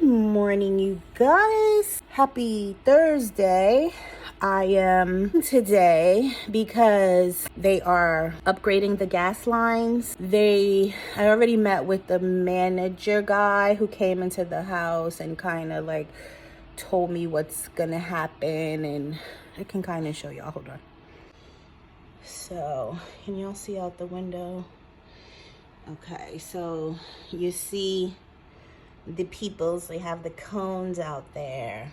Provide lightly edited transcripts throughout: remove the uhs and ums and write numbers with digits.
Good morning, you guys. Happy Thursday. I am today because they are upgrading the gas lines. I already met with the manager guy who came into the house and kind of like told me what's gonna happen, and I can kind of show y'all. Hold on. So, can y'all see out the window? Okay, so you see the peoples, they have the cones out there.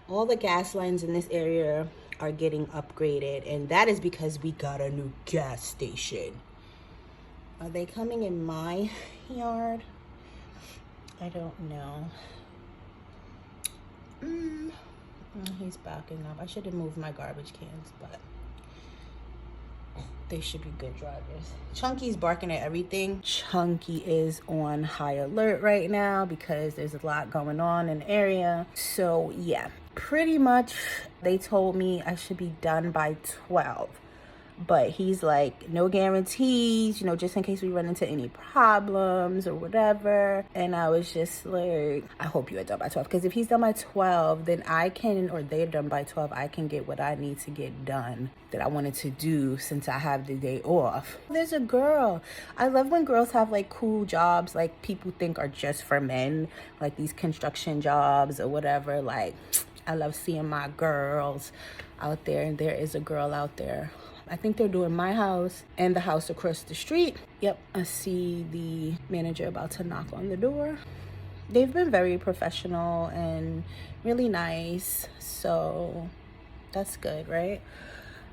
All the gas lines in this area are getting upgraded, and that is because we got a new gas station. Are they coming in my yard? I don't know. He's backing up. I should have moved my garbage cans, but they should be good drivers. Chunky's barking at everything. Chunky is on high alert right now because there's a lot going on in the area. So yeah, pretty much they told me I should be done by 12. But he's like, no guarantees, just in case we run into any problems or whatever. And I was just like, I hope you are done by 12. Because if he's done by 12, then or they're done by 12, I can get what I need to get done that I wanted to do since I have the day off. There's a girl. I love when girls have like cool jobs like people think are just for men, like these construction jobs or whatever. Like, I love seeing my girls out there, and there is a girl out there. I think they're doing my house and the house across the street. Yep, I see the manager about to knock on the door. They've been very professional and really nice, so that's good, right?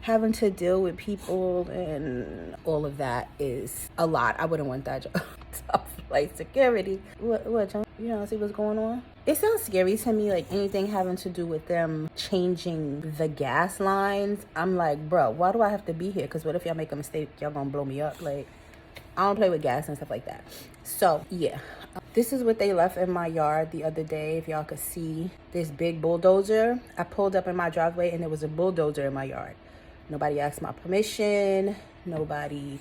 Having to deal with people and all of that is a lot. I wouldn't want that job. Tough like security. What, John? You don't see what's going on? It sounds scary to me, like anything having to do with them changing the gas lines. I'm like, bro, why do I have to be here? Because what if y'all make a mistake? Y'all gonna blow me up? Like, I don't play with gas and stuff like that. So, yeah. This is what they left in my yard the other day. If y'all could see this big bulldozer. I pulled up in my driveway and there was a bulldozer in my yard. Nobody asked my permission. Nobody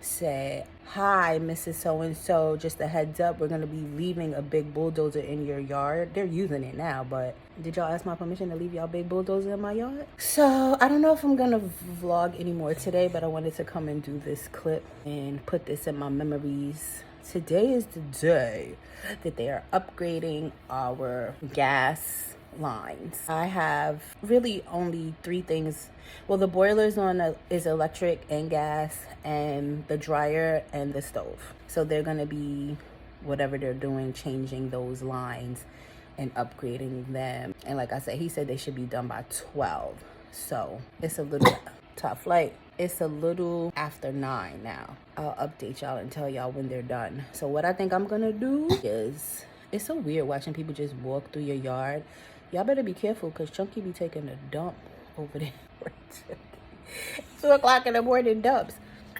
said, hi, Mrs. So-and-so, just a heads up, we're going to be leaving a big bulldozer in your yard. They're using it now, but did y'all ask my permission to leave y'all big bulldozer in my yard? So I don't know if I'm going to vlog anymore today, but I wanted to come and do this clip and put this in my memories. Today is the day that they are upgrading our gas lines. I have really only 3 things. Well, the boiler's is electric and gas, and the dryer and the stove. So they're gonna be, whatever they're doing, changing those lines and upgrading them. And like I said, he said they should be done by 12. So it's a little tough. Like, it's a little after 9 now. I'll update y'all and tell y'all when they're done. So what I think I'm gonna do is, it's so weird watching people just walk through your yard. Y'all better be careful, because Chunky be taking a dump over there. 2 o'clock in the morning dumps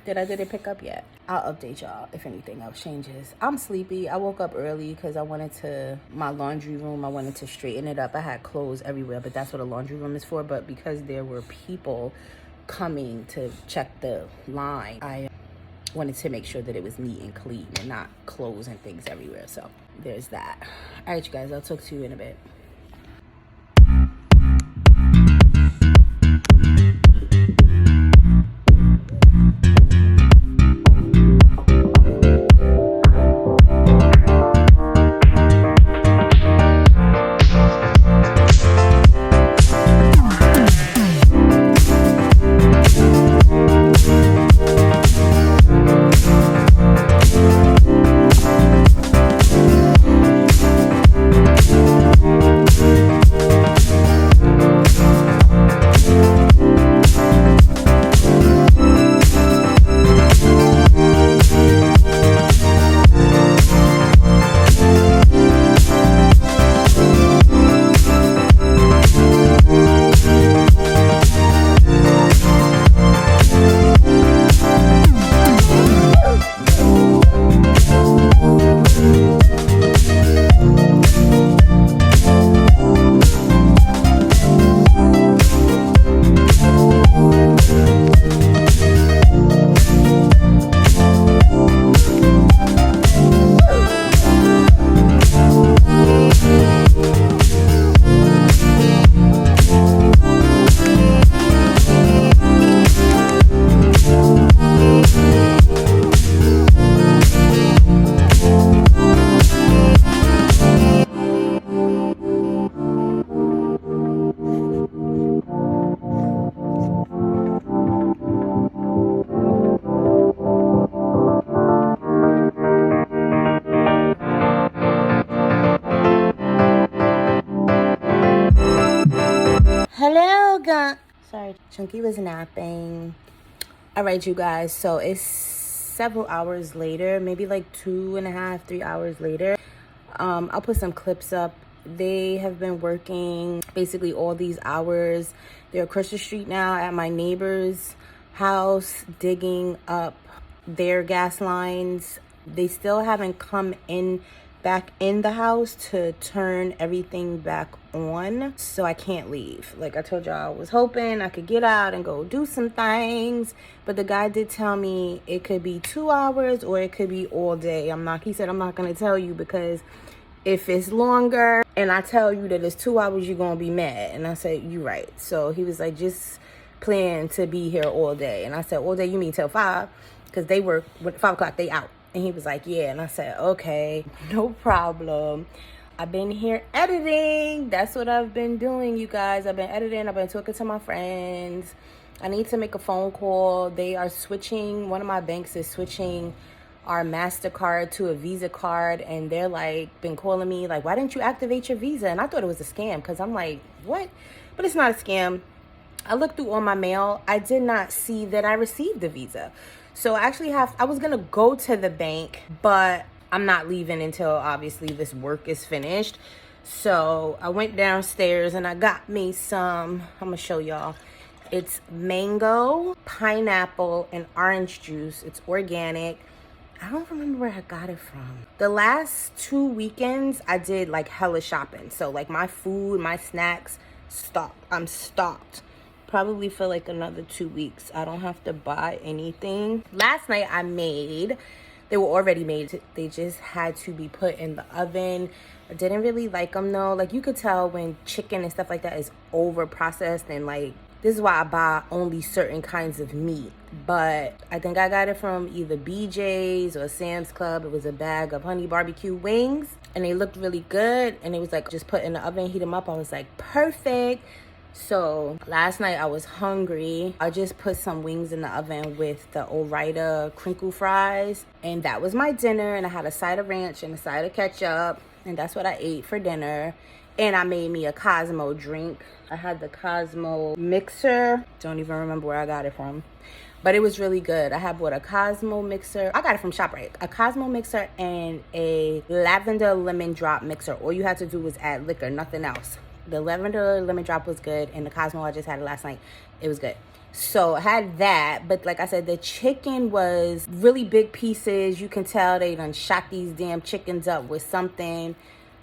that I didn't pick up yet. I'll update y'all if anything else changes. I'm sleepy. I woke up early because I wanted my laundry room, I wanted to straighten it up. I had clothes everywhere, but that's what a laundry room is for. But because there were people coming to check the line, I wanted to make sure that it was neat and clean and not clothes and things everywhere. So there's that. All right, you guys, I'll talk to you in a bit. bugger. Sorry, Chunky was napping. All right, you guys, so it's several hours later, maybe like 2.5, 3 hours later. I'll put some clips up. They have been working basically all these hours. They're across the street now at my neighbor's house, digging up their gas lines. They still haven't come in back in the house to turn everything back on, so I can't leave. Like I told y'all, I was hoping I could get out and go do some things, but the guy did tell me it could be 2 hours or it could be all day. He said I'm not gonna tell you, because if it's longer and I tell you that it's 2 hours, you're gonna be mad. And I said, you right. So he was like, just plan to be here all day. And I said, all day, you mean till 5? Because they work, 5 o'clock, they out. And he was like, yeah. And I said, okay, no problem. I've been here editing. That's what I've been doing, you guys. I've been editing. I've been talking to my friends. I need to make a phone call. They are switching. One of my banks is switching our MasterCard to a Visa card. And they're like, been calling me like, why didn't you activate your Visa? And I thought it was a scam, because I'm like, what? But it's not a scam. I looked through all my mail. I did not see that I received the Visa. So I actually I was going to go to the bank, but I'm not leaving until obviously this work is finished. So I went downstairs and I got me some, I'm going to show y'all. It's mango, pineapple, and orange juice. It's organic. I don't remember where I got it from. The last 2 weekends, I did like hella shopping. So like my food, my snacks, stocked. I'm stocked. Probably for like another 2 weeks. I don't have to buy anything. Last night I made, they were already made. They just had to be put in the oven. I didn't really like them though. Like you could tell when chicken and stuff like that is over processed, and like this is why I buy only certain kinds of meat. But I think I got it from either BJ's or Sam's Club. It was a bag of honey barbecue wings and they looked really good. And it was like, just put in the oven, heat them up. I was like, perfect. So last night I was hungry. I just put some wings in the oven with the Ore-Ida crinkle fries. And that was my dinner. And I had a side of ranch and a side of ketchup. And that's what I ate for dinner. And I made me a Cosmo drink. I had the Cosmo mixer. Don't even remember where I got it from. But it was really good. I had bought a Cosmo mixer. I got it from ShopRite. A Cosmo mixer and a lavender lemon drop mixer. All you had to do was add liquor, nothing else. The lavender lemon drop was good, and the Cosmo, I just had it last night. It was good. So I had that, but like I said, the chicken was really big pieces. You can tell they done shot these damn chickens up with something.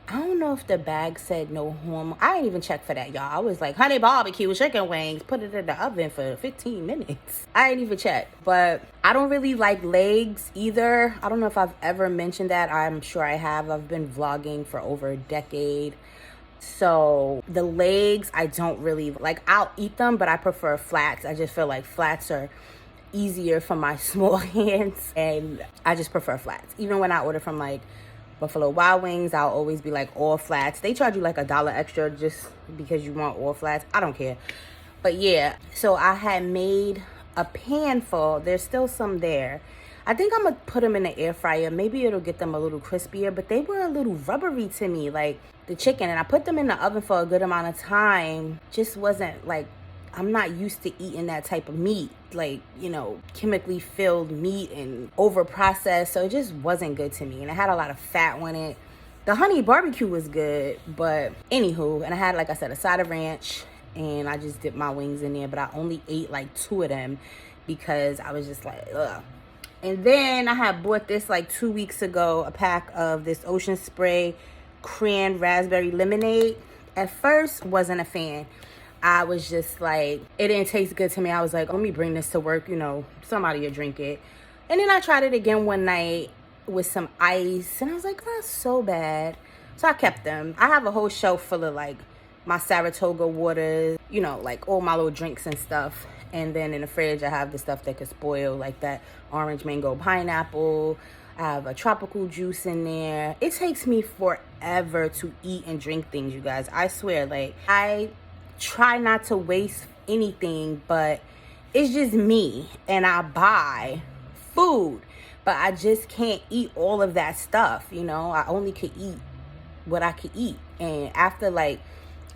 I don't know if the bag said no hormone. I didn't even check for that, y'all. I was like, honey barbecue chicken wings, put it in the oven for 15 minutes. I didn't even check, but I don't really like legs either. I don't know if I've ever mentioned that. I'm sure I have. I've been vlogging for over a decade. So the legs, I don't really like. I'll eat them, but I prefer flats. I just feel like flats are easier for my small hands, and I just prefer flats. Even when I order from like Buffalo Wild Wings, I'll always be like all flats. They charge you like $1 extra just because you want all flats. I don't care. But yeah, so I had made a pan full. There's still some there. I think I'm gonna put them in the air fryer. Maybe it'll get them a little crispier, but they were a little rubbery to me, like the chicken. And I put them in the oven for a good amount of time. Just wasn't like, I'm not used to eating that type of meat, like, you know, chemically filled meat and over processed. So it just wasn't good to me. And I had a lot of fat on it. The honey barbecue was good, but anywho, and I had, like I said, a side of ranch, and I just dipped my wings in there, but I only ate like 2 of them because I was just like, ugh. And then I had bought this like 2 weeks ago, a pack of this Ocean Spray cran raspberry lemonade. At first, wasn't a fan. I was just like, it didn't taste good to me. I was like, let me bring this to work, you know, somebody will drink it. And then I tried it again one night with some ice, and I was like, that's so bad. So I kept them. I have a whole shelf full of like my Saratoga waters, you know, like all my little drinks and stuff. And then in the fridge, I have the stuff that could spoil, like that orange, mango, pineapple. I have a tropical juice in there. It takes me forever to eat and drink things, you guys. I swear, like, I try not to waste anything, but it's just me. And I buy food, but I just can't eat all of that stuff, you know. I only could eat what I could eat. And after, like,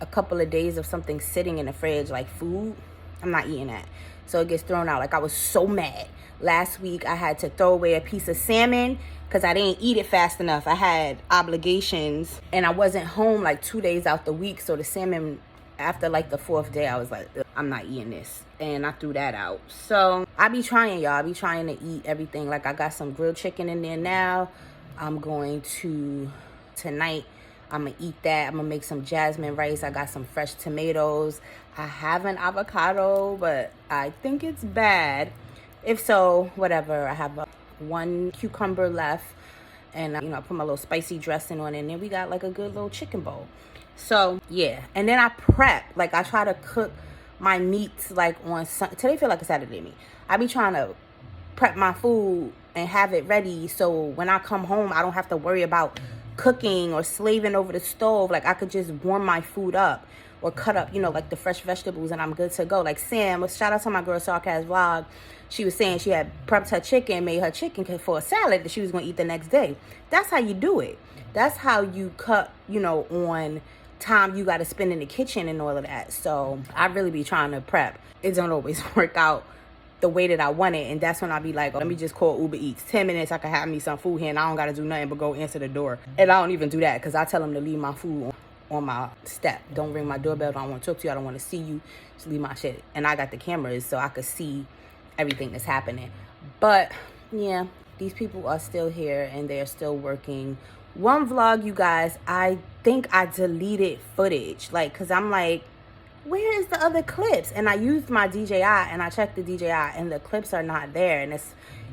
a couple of days of something sitting in the fridge, like food, I'm not eating that. So it gets thrown out. Like, I was so mad. Last week, I had to throw away a piece of salmon because I didn't eat it fast enough. I had obligations, and I wasn't home like 2 days out the week. So the salmon, after like the 4th day, I was like, I'm not eating this. And I threw that out. So I be trying, y'all. I be trying to eat everything. Like, I got some grilled chicken in there now. I'm going to, tonight, I'm going to eat that. I'm going to make some jasmine rice. I got some fresh tomatoes. I have an avocado, but I think it's bad. If so, whatever. I have one cucumber left. And, you know, I put my little spicy dressing on it. And then we got like a good little chicken bowl. So, yeah. And then I prep. Like, I try to cook my meats like on today feel like a Saturday to me. I be trying to prep my food and have it ready so when I come home, I don't have to worry about cooking or slaving over the stove. Like, I could just warm my food up or cut up, you know, like the fresh vegetables, and I'm good to go. Like Sam, shout out to my girl Sarkaz Vlog. She was saying she had prepped her chicken, made her chicken for a salad that she was going to eat the next day. That's how you do it. That's how you cut, you know, on time you got to spend in the kitchen and all of that. So I really be trying to prep. It don't always work out the way that I want it, and that's when I be like, oh, let me just call Uber Eats. 10 minutes, I can have me some food here, and I don't got to do nothing but go answer the door. And I don't even do that because I tell them to leave my food on my step. Don't ring my doorbell. I don't want to talk to you. I don't want to see you. Just leave my shit. And I got the cameras so I could see everything that's happening. But yeah, these people are still here and they're still working. One vlog, you guys, I think I deleted footage, like, because I'm like, where is the other clips? And I used my DJI and I checked the DJI and the clips are not there, and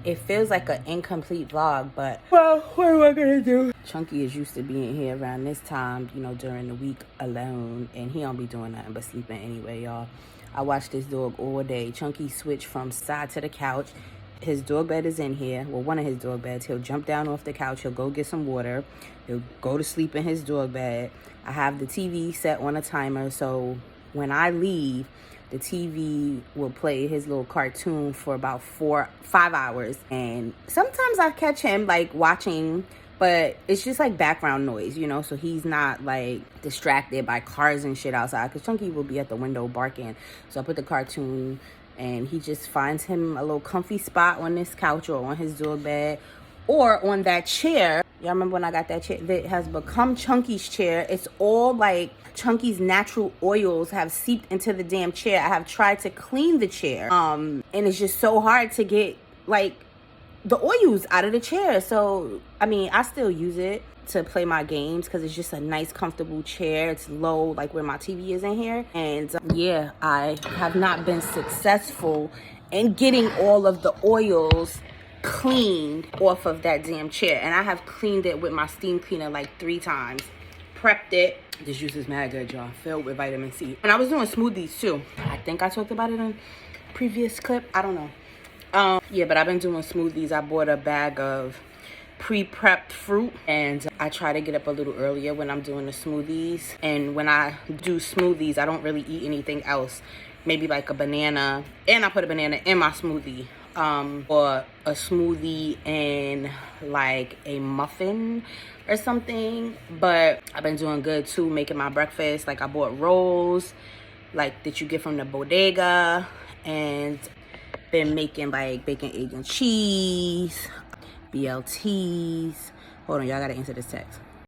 it feels like an incomplete vlog. But well, what am I gonna do? Chunky is used to being here around this time, you know, during the week alone, and he don't be doing nothing but sleeping anyway, y'all. I watched this dog all day. Chunky switched from side to the couch. His dog bed is in here. Well, one of his dog beds. He'll jump down off the couch. He'll go get some water. He'll go to sleep in his dog bed. I have the TV set on a timer, so when I leave, the TV will play his little cartoon for about 5 hours. And sometimes I catch him like watching, but it's just like background noise, you know, so he's not like distracted by cars and shit outside, because Chunky will be at the window barking. So I put the cartoon and he just finds him a little comfy spot on this couch or on his dog bed or on that chair. Y'all remember when I got that chair that has become Chunky's chair? It's all like Chunky's natural oils have seeped into the damn chair. I have tried to clean the chair, and it's just so hard to get like the oils out of the chair. So I mean, I still use it to play my games because it's just a nice comfortable chair. It's low, like where my TV is in here. And yeah, I have not been successful in getting all of the oils cleaned off of that damn chair, and I have cleaned it with my steam cleaner like 3 times. Prepped it. This juice is mad good, y'all. Filled with vitamin C. And I was doing smoothies too. I think I talked about it in a previous clip. I don't know. Yeah, but I've been doing smoothies. I bought a bag of pre-prepped fruit, and I try to get up a little earlier when I'm doing the smoothies. And when I do smoothies, I don't really eat anything else. Maybe like a banana, and I put a banana in my smoothie. Or a smoothie and like a muffin or something. But I've been doing good too, making my breakfast. Like, I bought rolls like that you get from the bodega, and been making like bacon, egg, and cheese, BLTs. Hold on, y'all gotta answer this text.